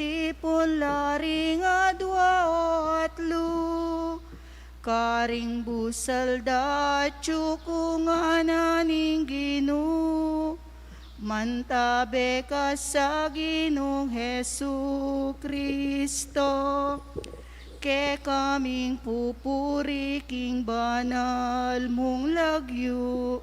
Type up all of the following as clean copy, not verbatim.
tipon laring adwa o atlu. Karing busal da tsukungan ning Ginoo. Mantabe ka sa Ginoong Hesu Kristo. Ke kaming pupuri king banal mong lagyo.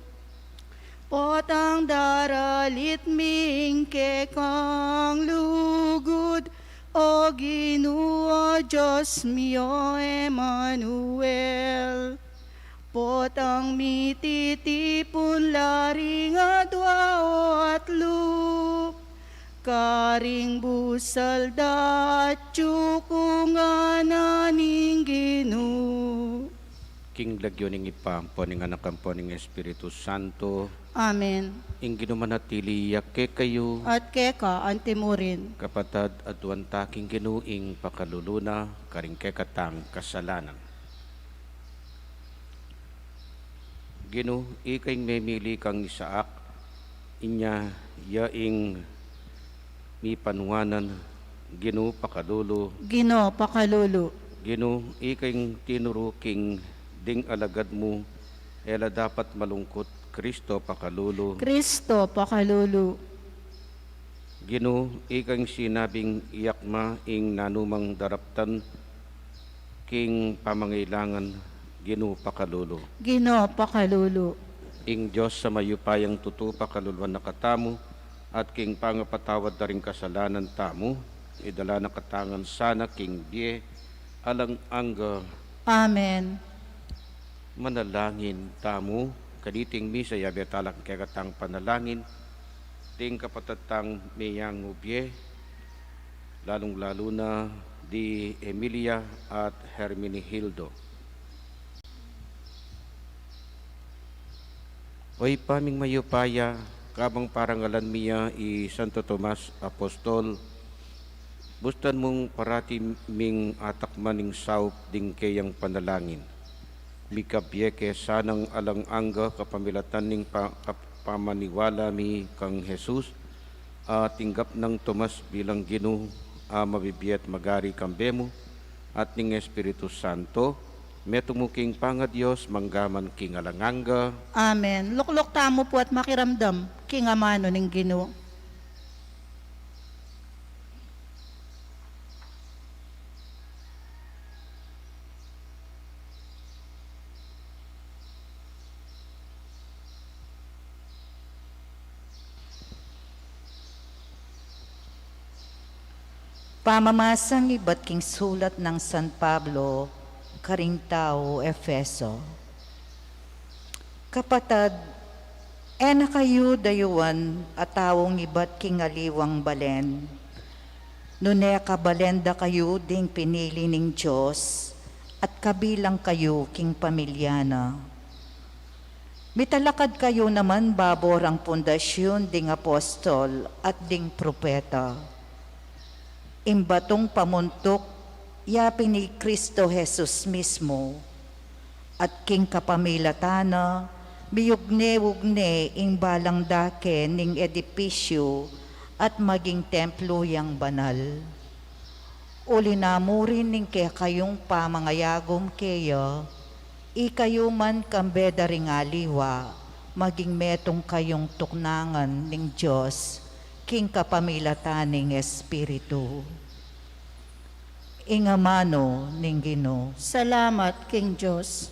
Potang daralit ming ke kang lugod. O Ginoo Diyos mio Emmanuel. Potang mititipon laring adwa o atlu. Karing busal da tsukungan ning Ginoo. King lagyo ning ipampo ning anak kampo ning Espiritu Santo. Amen. Ing ginumanatili yakke kayo. At keka antimurin. Kapatad aduan taking ginuing pakaluluna karing kekatang kasalanan. Ginu, ikaing memili kang Isaak, inya yaing mi panuwanan, Ginu pakalulu. Gino pakalulu. Ginu, ikaing tinuro king ding alagad mo, ela dapat malungkot, Kristo pakalulu. Kristo pakalulu. Ginu, ikaing sinabing iyakma ing nanumang daraptan, king pamangailangan, Ginu pakalulu. Gino pakalulu. Ing Diyos sa mayupayang tutu pakaluluan nakatamu at king pangapatawad na rin kasalanan tamu, idala nakatangan sana king biye alang angga. Amen. Manalangin tamu, kaditing misa yabe talak kekatang panalangin, ting kapatatang meyang ubye, lalong-lalo na di Emilia at Hermenegildo. Oy paming mayupaya, kabang parangalan miya i Santo Tomas Apostol, bustan mong parati ming atakmaning saup ding kayang panalangin. Mikabyeke sanang alang angga kapamilatan ning pamaniwala mi kang Jesus, tinggap ng Tomas bilang Ginoo, mabibiyat magari kambemo, at ning Espiritu Santo, metumuking panga Diyos, manggaman king alanganga. Amen. Luklok tamo po at makiramdam, king amano ning Ginoo. Pamamasang iba't king sulat ng San Pablo, karing tao, Efeso. Kapatad, ena kayo dayuan at tawong iba't king aliwang balen. Nune kabalenda kayo ding pinili ning Diyos at kabilang kayo king pamilyana. Mitalakad kayo naman babor ang pundasyon ding apostol at ding propeta. Imbatong pamuntok, yapi ni Kristo Jesus mismo, at king kapamilatana, biyugne-ugne ing balang dake ning edipisyo at maging templo yang banal. Uli namurin ning kaya kayong pamangayagom kaya, ikayo man kambeda ring aliwa, maging metong kayong tuknangan ning Diyos, king kapamilataning Espiritu. Ingamano ning Ginoo. Salamat, King Diyos.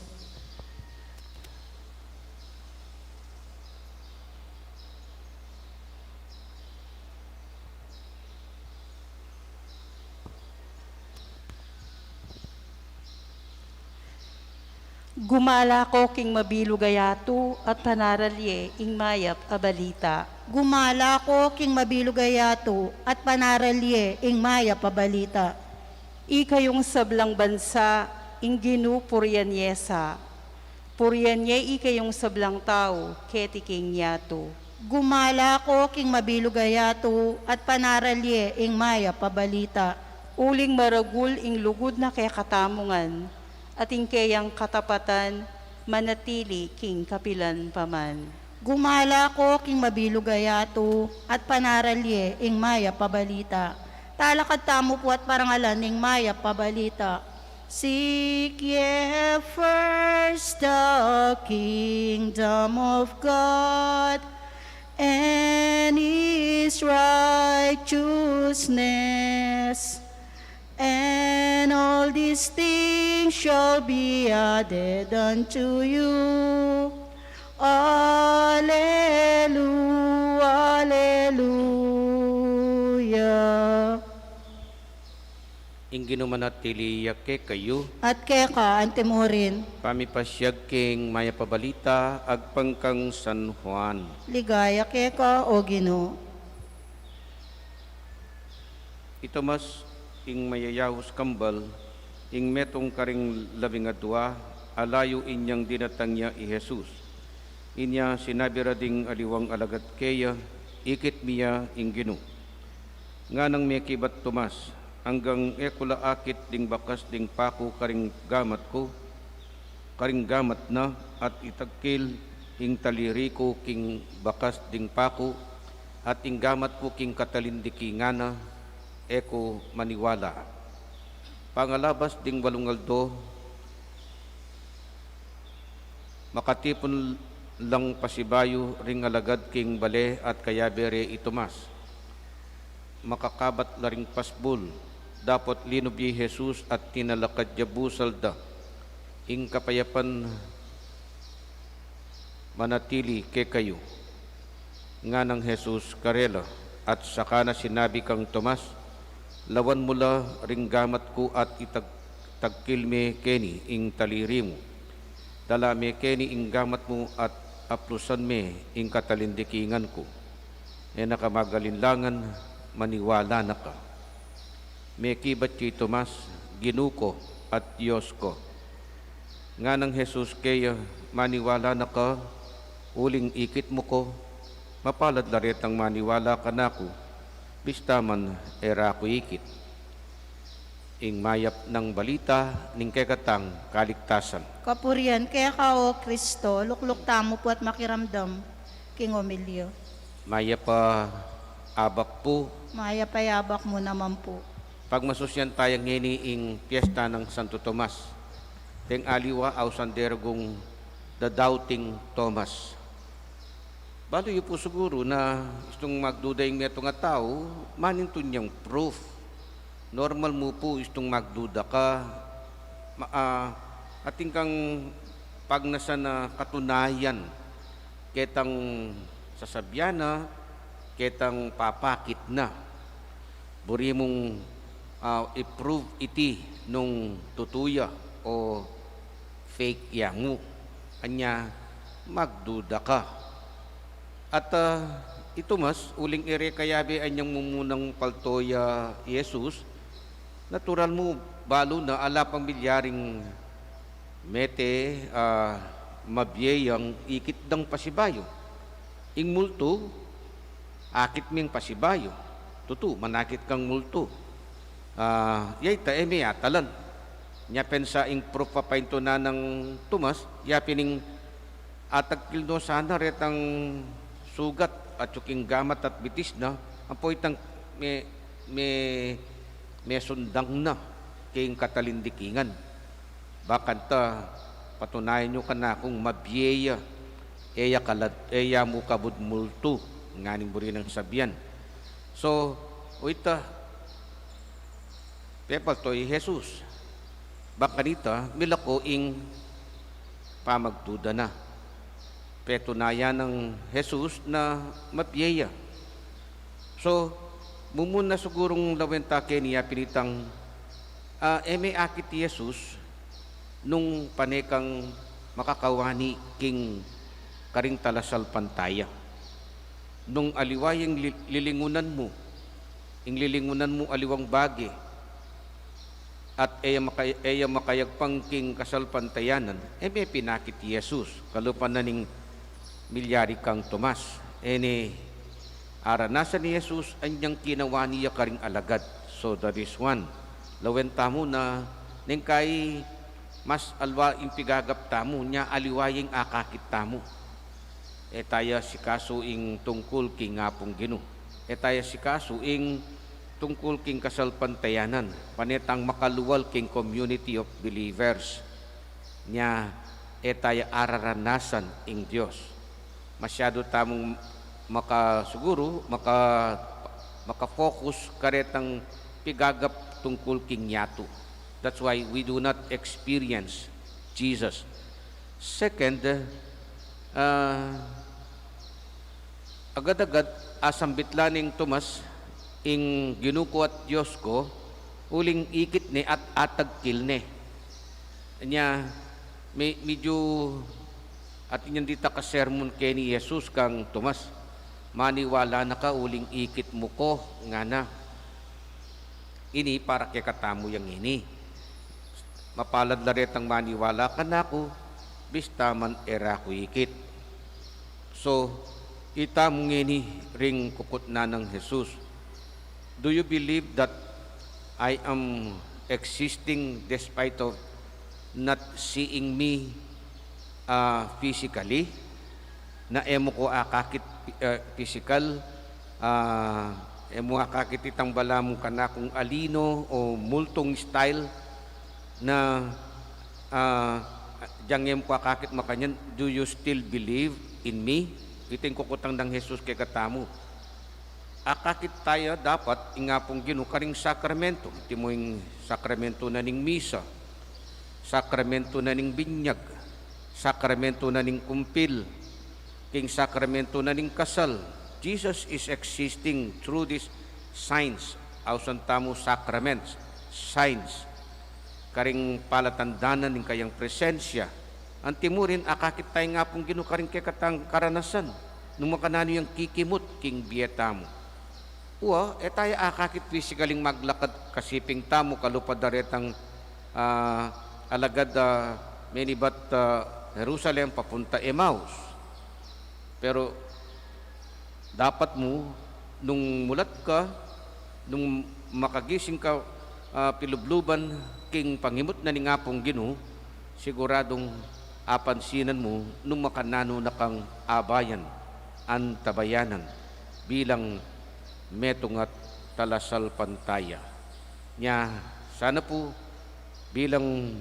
Gumala ko king mabilugayato at panaralye ing mayap a balita. Gumala ko king mabilugayato at panaralye ing maya pabalita. Ikayong sablang bansa ing Ginoo puryanyesa. Puryanye ikayong sablang tao keti king yato. Gumala ko king mabilugayato at panaralye ing maya pabalita. Uling maragul ing lugod na kaya katamungan at ing kayang katapatan manatili king kapilan paman. Gumala ko king mabilugayato at panaralye ing maya pabalita. talakad tamo po at parangalan ning Maya pabalita. Seek ye first the kingdom of God and His righteousness, and all these things shall be added unto you. Alleluia, Alleluia. Ingino manatili ke kayo, At keka, antemurin, pamipasyag king maya pabalita, agpangkang San Juan. ligaya keka o Ginoo. Ito mas ing mayayahos kambal, ing metong karing labing adwa, alayo inyang dinatang niya i Jesus. Inya sinabi rading aliwang alagad keya, ikit miya ing Ginoo. Nga nang may kibat Tomas, hanggang ekula akit ding bakas ding paku karing gamat ko, karing gamat na at itagkil ing taliri ko king bakas ding paku at ing gamat ko king katalindiki nga na eko maniwala. Pangalabas ding walungaldo, makatipon lang pasibayo ring alagad king bale at kayabere itumas. Makakabat laring pasbul, dapat linubyi Jesus at tinalakad jabusal da. Ing kapayapan manatili ke kayo. Nga ng Jesus karela at saka na sinabi kang Tomas, lawan mula ring gamat ko at itagkil me keni ing taliri mo. Dala me keni ing gamat mo at aplusan me ing katalindikingan ko. E nakamagalinlangan, maniwala na ka. May kibat kay Tomas, Ginuko at Diyos ko. Nga ng Jesus kaya maniwala na ka, uling ikit mo ko, mapalad larit ang maniwala ka na ko, bistaman era ko ikit. Ing mayap ng balita, ning kekatang kaligtasan. Kapurian, keka o Kristo, lukluk tamo po at makiramdam, King Omilio. Mayap pa abak po, Maya payabak mo naman po. pag masusyan tayong ngini ing piyesta ng Santo Tomas, teng aliwa au sandergong the doubting Thomas. Balo yu po siguro na istong magduda yung meto nga tao, maninto niyang proof. Normal mo po istong magduda ka, ating kang pag nasa na katunayan, ketang sasabyana, ketang papakit na. Buri mong i-prove iti nung tutuya o fake yangu. Anya, magduda ka. At ito mas, uling ere kayabi anyang mumunang paltoya Jesus, natural mo, balo na ala pang milyaring mete, mabiyayang ikit dang pasibayo. Ing multo, akit ming pasibayo. Tutu, manakit kang multo. Yay ta eme atalan. Nya pensa ing propapainto na ng Tomas, ya pining atagkil no sana retang sugat at yuking gamat at bitis na, ang po itang may sundang na king katalindikingan. Bakanta patunayan nyo ka na kung mabyeya, eya mo kabud multo, nganing buri ng sabyan. So, uita, pepal to'y Jesus. Baka nita, milako ing pamagduda na. Petunaya ng Jesus na mapyeya. So, mumuna sigurong lawenta keniya pinitang eme akit Jesus nung panekang makakawani king karing talasal pantaya. Nung aliwayang lilingunan mo, ing lilingunan mo aliwang bagi, at eya makayagpang king kasal pantayanan, eme pinakit Jesus, kalupan na ning milyari kang Tomas. Ene, aranasan ni Jesus, anyang kinawa niya karing alagad. So that is one. Lawenta mo na, ning kay mas alwa impigagap tamo, niya aliwayang akakit tamo. Etaya si kaso ing tungkol king ngapong Ginoo. Etaya si kaso ing tungkol king kasalpantayanan, panetang makaluwal king community of believers, nya etaya araranasan ing Dios. Masyado tamong makafocus karetang pigagap tungkol king yato. That's why we do not experience Jesus. Second, agad-agad asambit laning Tomas ing ginuko at Diyos ko, uling ikit ni at atagkil ni. Nya, medyo at inyan dita ka sermon kay ni Jesus kang Tomas, maniwala na ka uling ikit mo ko nga na. Ini para kay katamo yang ini. Mapalad la retang maniwala ka na ko, bista man era ko ikit. So, itamong ini ring kukut na ng Jesus. Do you believe that I am existing despite of not seeing me physically? Na emo ko akakit physical, emo akakit itang balamong kana kung alino o multong style na jangyem ko akakit makanyan, do you still believe in me? Iting kukutang ng Jesus kay katamu. Akakit tayo dapat ingapong ginukaring sakramento. Iti mo yung sakramento na ning misa, sakramento na ning binyag, sakramento na ning kumpil, king sakramento na ning kasal. Jesus is existing through these signs, ausan tamo sacraments, signs, karing palatandanan ning kayang presensya. Ang timurin, akakit tayo nga pong ginukaring kay katang karanasan, nung makanano yung kikimot king biyetamo. Uwa, tayo akakit physically maglakad kasiping tamo kalupadaretang alagad menibat Jerusalem papunta Emmaus. Pero dapat mo, nung mulat ka, nung makagising ka pilubluban king pangimot na ni nga pong Ginoo, siguradong apansinan mo nung makanano na kang abayan, antabayanan, bilang metong at talasal pantaya. Nya, sana po bilang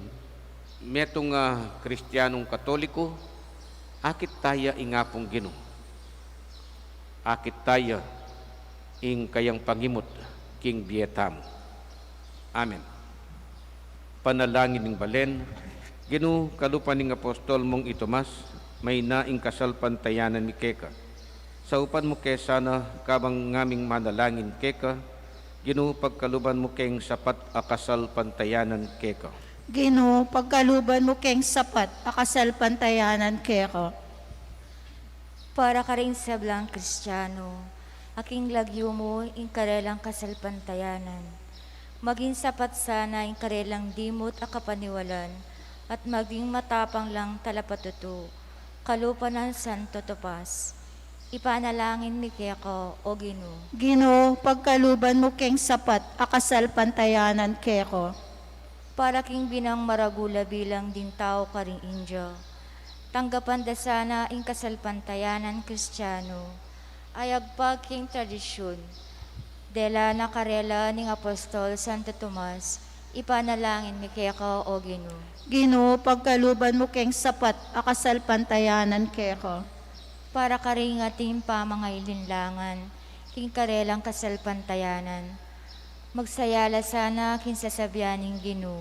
metong Kristiyanong Katoliko, akit tayo ingapong Ginoo. Akit tayo ing kayang pangimot king biyetamo. Amen. Panalangin ng balen, Ginoo, kalupan ng apostol mong itomas, may naing kasalpantayanan ni Keka. Sa upan mo kay sana kabang ngaming manalangin Keka, Ginoo, pagkaluban mo keng sapat akasalpantayanan Keka. Ginoo, pagkaluban mo keng sapat akasalpantayanan keko. Para ka rin sa blang Kristiyano, aking lagyo mo ing karelang kasalpantayanan. Maging sapat sana ing karelang dimot akapaniwalan, at maging matapang lang talapatuto, kalupanan Santo Topas. Ipanalangin mi keko, o Ginoo. Ginoo, pagkaluban mo keng sapat akasalpantayanan keko. Para king binang maragula bilang din tao ka ring Indio. Tanggapan da sana ing kasalpantayanan Kristiyano, ay agpag king tradisyon. Dela nakarela ning Apostol Santo Tomas, ipanalangin mi keko, o Ginoo. Ginoo, pagkaluban mo keng sapat akasalpantayanan keko. Para ka rin ating pamangailinlangan, king karelang kasalpantayanan. Magsayala sana king sasabianing Ginoo,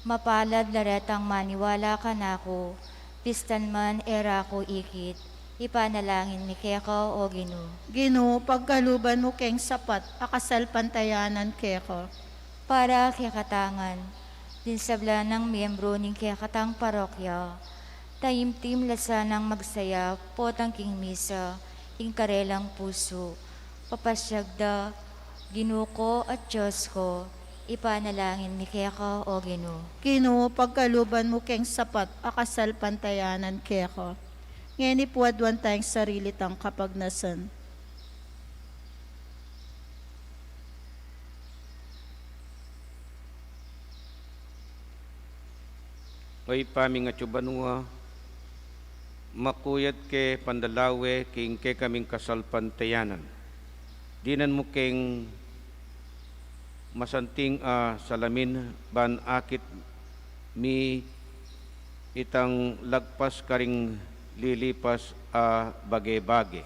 mapalad laretang maniwala ka nako, pistan man era ko ikit, ipanalangin mi keko, o Ginoo. Ginoo, pagkaluban mo keng sapat akasalpantayanan keko. Para kakatangan, din sabla ng miyembro ning kakatang parokya, taimtim lasanang magsaya, potang king misa, ing karelang puso, papasyagda, Ginuko at Diyos ko, ipanalangin mi keko, o Ginoo. Ginoo, pagkaluban mo keng sapat akasalpantayanan keko. Ngeni puwadwan tayong sarili tang kapagnasan. Oy paming atsubanwa, makuyat ke pandalawe king ke kaming kasalpantayanan. Dinan mo keng masanting salamin ban akit mi itang lagpas karing lilipas bage-bage.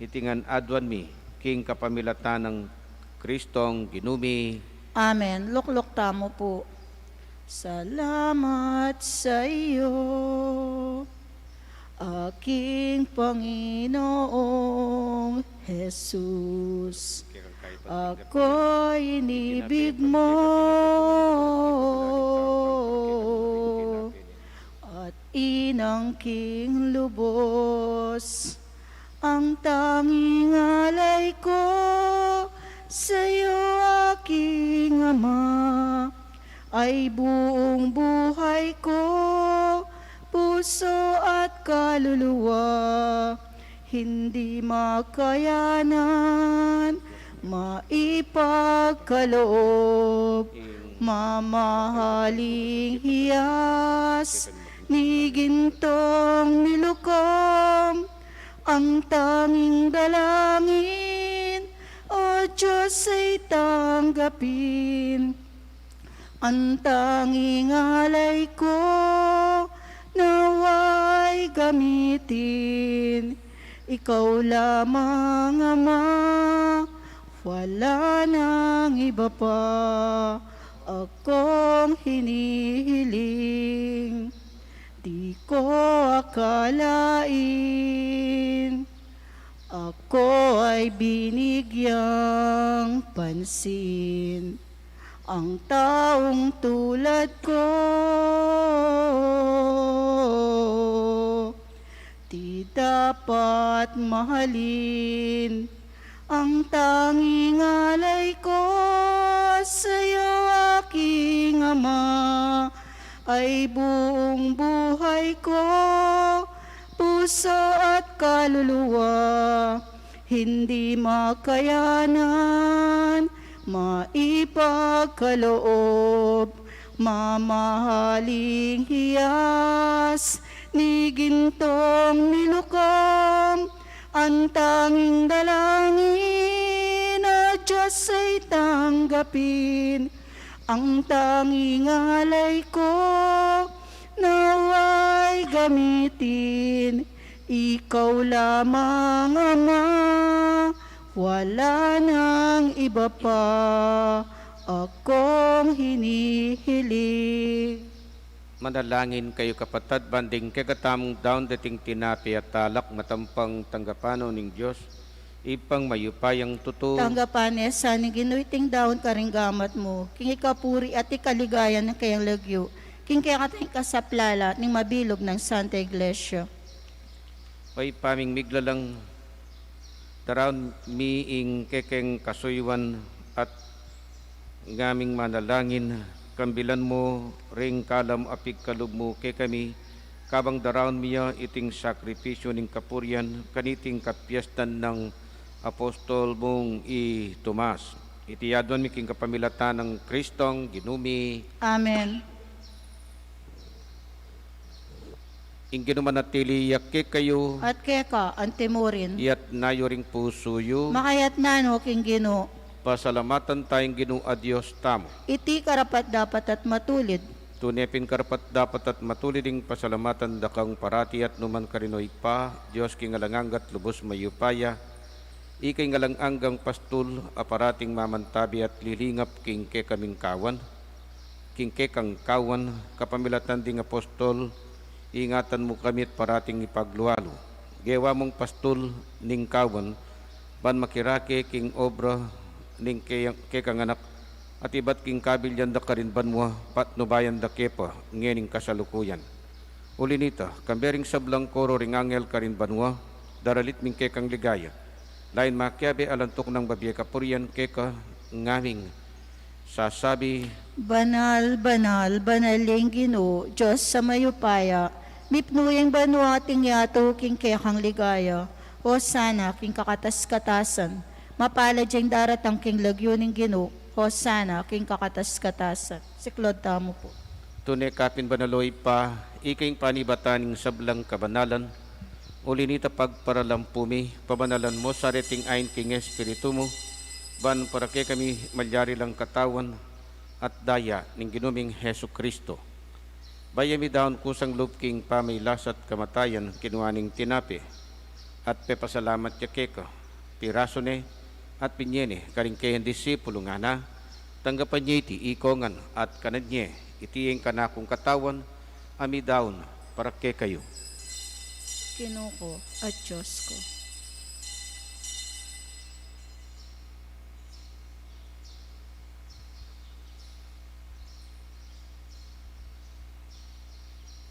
Itingan adwan mi king kapamilatan ng Kristong ginumi. Amen. Luklok tamo po. Salamat sa iyo, aking Panginoong Jesus. Ako'y inibig mo at inangking lubos. Ang tanging alay ko sa'yo, aking Ama, ay buong buhay ko, puso at kaluluwa, hindi makayanan, maipagkaloob, mamahaling hiyas, ni gintong nilukom, ang tanging dalangin, o Diyos ay tanggapin. Ang tanging alay ko, naway gamitin. Ikaw lamang, Ama, wala nang iba pa akong hinihiling. Di ko akalain, ako ay binigyang pansin. Ang taong tulad ko, di dapat mahalin. Ang tanging alay ko sa'yo, aking Ama, ay buong buhay ko, puso at kaluluwa, hindi makayanan, maipagkaloob, mamahaling hiyas, ni gintong nilukom, ang tanging dalangin, o Diyos ay tanggapin. Ang tanging alay ko, naway gamitin. Ikaw lamang, Ama, wala nang iba pa akong hinihiling. Manalangin kayo kapatid, banding kagatamong daon dating tinapi at talak matampang tanggapano ng Diyos. Ipang mayupayang tuto. Tanggapan sa ni ginuiting daon karinggamat mo, king ikapuri at ikaligayan ng kayang lagyo, king kaya katayang kasaplala ng mabilog ng Santa Iglesia. Pay paming miglalang daroon miing kekeng kasuywan at ngaming manalangin, kambilan mo ring kalam apig kalub mo ke kami, kabang daroon miya iting sakripisyo ning kapuryan, kaniting kapiestan ng Apostol mong Tomas. Itiyadon miking kapamilatan ng Kristong ginumi. Amen. Ingin manatili yakke kayo, At keka, antimurin, iyat nayoring pusuyo, makayat nano king Gino, pasalamatan tayong Ginoo a Diyos tamo. iti karapat dapat at matulid, Tunepin karapat dapat at matuliding pasalamatan dakang parati at numan karinoy pa, Diyos kingalanganggat lubos mayupaya, ikay ngalanganggang pastul aparating mamantabi at lilingap king ke kaming kawan, king ke kang kawan, kapamilatan ding apostol, ingatan mo kami at parating ipagluwalo. Gewa mong pastul ning kawan, ban makirake king obra ning ke kang anak, at iba't king kabilyan da karin banwa, patnubayan da kepa, ngening kasalukuyan. Uli nita, kambering sablang koro ring angel karin banwa, daralit ming ke kang ligaya. Lain makiabe alantok ng babiya kapurian keka ngaming sasabi, banal, banal, banaling Gino, Diyos sa mayupaya, mipnuyang banwa ating yato king kekang ligaya, o sana king kakatas-katasan, mapalad diyang daratang king lagyo ning Gino, o sana king kakatas-katasan. Si Claude tamo po. Tunay kapin banaloy pa, iking panibataning sablang kabanalan, uli nita pagparalampumi, pabanalan mo sa reting ain king espiritu mo, ban para kay kami malyari lang katawan at daya ning ginuming Heso Kristo. Bayami daon kusang lupking pamailas at kamatayan kinuaning tinapi at pepasalamat ya keka piraso ne at pinyene karing kayan disipulo nga na tanggapan niya iti ikongan at kanadnye itiing kanakong katawan ami daon para kay kayo. Kinuko at Diyos ko.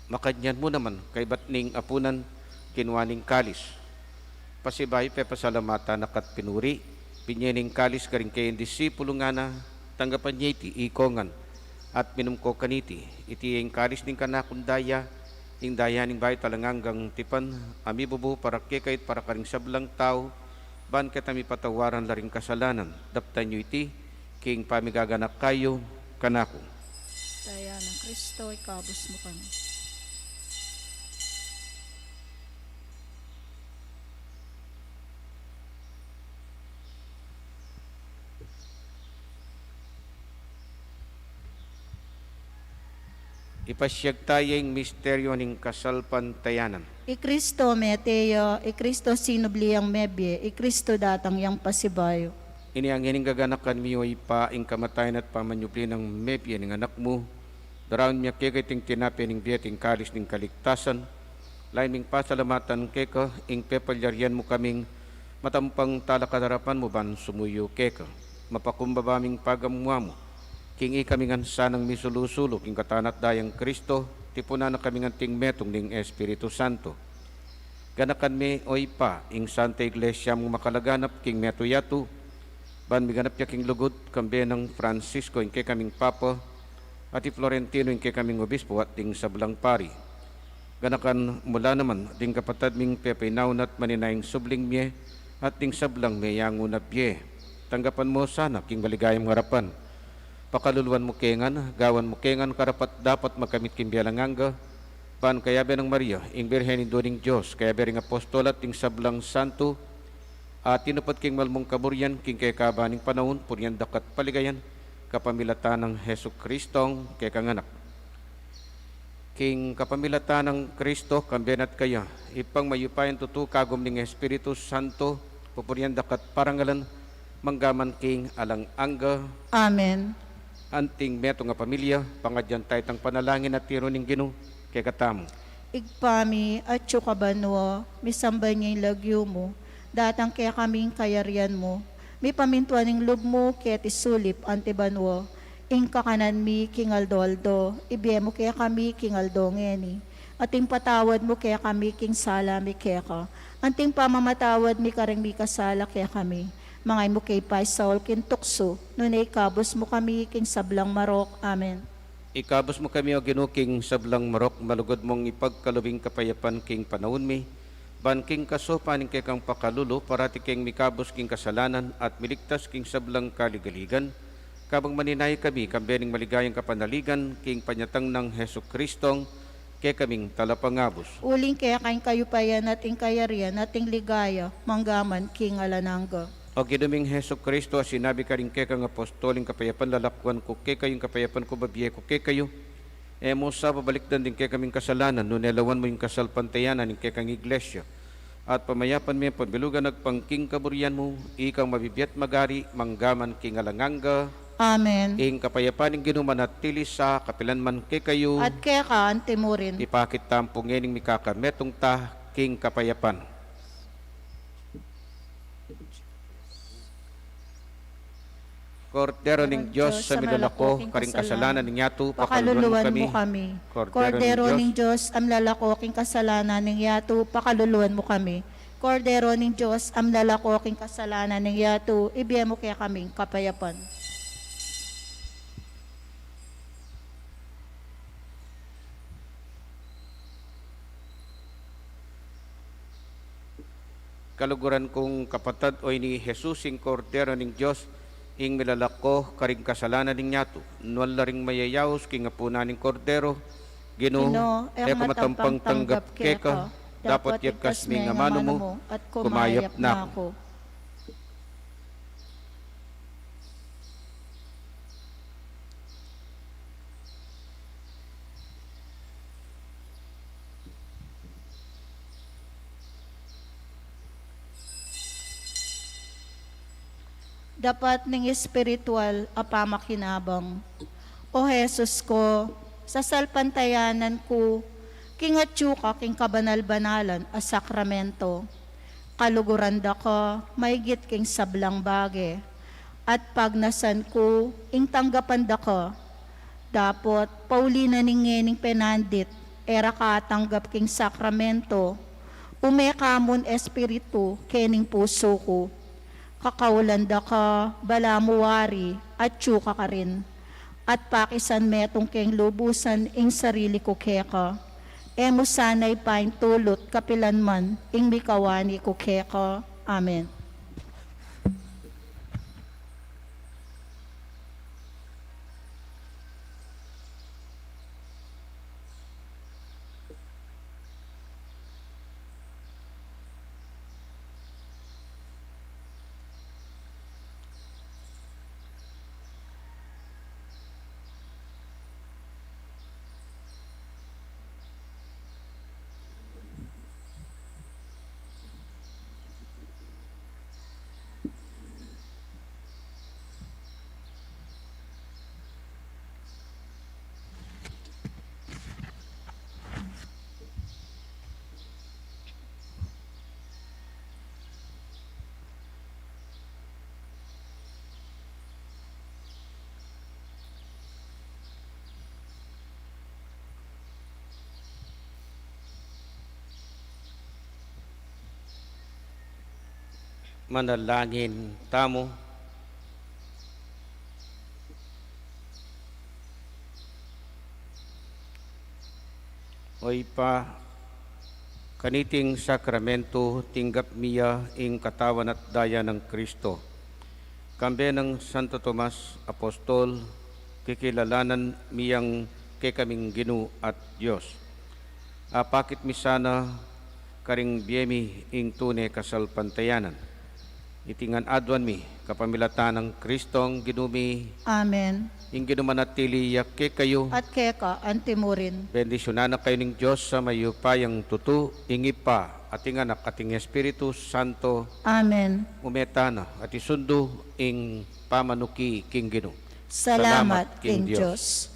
Makadyan mo naman kay batning apunan kinuaning kalis. Pasibay pepasalamata nakat pinuri, pinyening kalis karing kayen disipulo nga na, tanggapan niya iti ikongan, at minumko kaniti, iti yung kalis ning kanakundaya, ing daya ning bayi talanganggang tipan, amibubu para kekait para karing sablang tao, ban katami patawaran laring kasalanan, daptan nyo iti, king pamigaganak kayo, kanako. Daya ng Kristo, ikabos mo kami. Ipasyag tayong misteryo ning kasalpantayanan. Kristo meteya, Kristo sinubliang mebye, Kristo datang yang pasibayo. Ini ang hining gaganakan miyo ipa ing kamatayan at pamanyupli ng mepye ning anak mo. Daraon niya kekay ting tinapi ning biyating kalis ning kaligtasan. Lain ming pasalamatan keka ing pepalyarian mo kaming matampang talakadarapan mo ban sumuyo keka. Mapakumbabaming pagamuwa mo. King ikamingan sanang misulusulo king katanat dayang Kristo, tipuna na kamingan ting metong ning Espiritu Santo. Ganakan me oy pa, ing Santa Iglesia mong makalaganap king metuyatu, ban miganap ya king lugod, kambe ng Francisco ing kaming Papa, at i Florentino ing kaming Obispo at ting sablang pari. Ganakan mula naman, ding kapatad ming pepinaw at maninayang subling mye, at ting sablang meyango na bye. Tanggapan mo sana king maligayang harapan. Pakaluluan mo kengan, gawan mo kengan karapat dapat makamit kimbialanganga, pan kayabe ng Maria, ing Birhen Doning Diyos, kayabe ring apostol at ing sablang santo, at tinupat king malmong kaburyan, king kay kabaning panahon, puryan dakat paligayan, kapamilatan ng Heso Kristong kay kanganak. King kapamilatan ng Kristo, kambenat kaya, ipang mayupayan tutu kagom ning Espiritu Santo, pupuryan dakat parangalan, manggaman king alang angga. Amen. Anting meto nga pamilya, pangadyan tayo tang panalangin at tiro ning Ginoo kay katamo. Igpami at kabanwa, misamba niya yung lagyo mo, datang kaya kaming kayarian mo, may pamintuan ng loob mo kaya tisulip antibanwa, ing kakanan mi kingaldo-aldo, ibiye mo kaya kami kingaldo ngeni, ating patawad mo kaya kami king sala mi kaya ka, anting pamamatawad mi kareng mi kasala kaya kami, mangay mo kay Pai Saul kin tukso, nunay kabos mo kami king sablang marok. Amen. Ikabos mo kami o Ginoo king sablang marok, malugod mong ipagkalubing kapayapan king panahon mi, ban king kaso paning kay kang pakalulo, parati king mikabos king kasalanan at miligtas king sablang kaligaligan, kabang maninay kami kambening maligayang kapanaligan king panyatang ng Heso Kristong kay kaming talapangabos. Uling kaya kain kayo payan nating kayarian nating ligaya, manggaman king alanangga. O ginuming Heso Kristo, sinabi ka rin kay kang apostoling kapayapan lalakwan ko kay kayong kapayapan ko babiye ko kay kayo. E mo sa pabalikdan din kay kaming kasalanan, nunelawan mo yung kasalpantayanan ng kay kang iglesia. At pamayapan mo yung pagbilugan nagpangking kaburyan mo, ikang mabibiyat magari, manggaman king alanganga. Amen. Ing kapayapan ng ginuman at tilis sa kapilan man kay kayo. At kaya ka antimurin. Ipakit tampong ngening mikakametong ta king kapayapan. Kordero ning Diyos sa milalako, karing kasalanan ning yato, pakaluluan Pakaluluan mo mo kami. kami. Kordero ning Diyos, am lalakoking kasalanan ning yato, pakaluluan mo kami. Kordero ning Diyos, am lalakoking kasalanan ning yato, ibiye mo kaya kaming kapayapan. Kaluguran kong kapatad o ni Jesus ing Kordero ning Diyos, ing milalako karing kasalanan ning yato, nuwala ring mayayaos king apuna ning Kordero, Ginoo, e kumatampang tanggap keka, dapat yakas mi nga mano mo, at kumayap na ako. dapat ning espiritual a pamakinabang. O Jesus ko, sa salpantayanan ko, kingatyo ka king kabanal-banalan a sakramento. Kaluguran da ko, maigit king sablang bage. At pagnasan ko, ing tanggapan da ko. Dapot, paulina ning penandit, era katanggap king sakramento. Umekamon espiritu, kening puso ko. Kakawalanda ka, balamuwari, at tsuka ka rin. At pakisan metong keng lubusan ing sarili ko keka. Emo sanay paing tulot kapilan man ing mikawani ko keka. Amen. Manalangin tamo. Oy pa, kaniting sakramento tinggap miya ing katawan at daya ng Kristo. Kambe ng Santo Tomas Apostol, kikilalanan miyang kay kaming Ginu at Diyos. Apakit mi sana karing biyemi ing tunay kasalpantayanan. Itingan adwan mi kapamilatan ng Kristong ginumi Amen. ing ginumanatili yakke kayo. At keka, antimurin. Bendisyonan na kayo ng Diyos sa mayupayang tutu, ingipa, ating anak, ating Espiritu Santo, Amen. umetana at isundo ing pamanuki king Ginu. Salamat, King Diyos.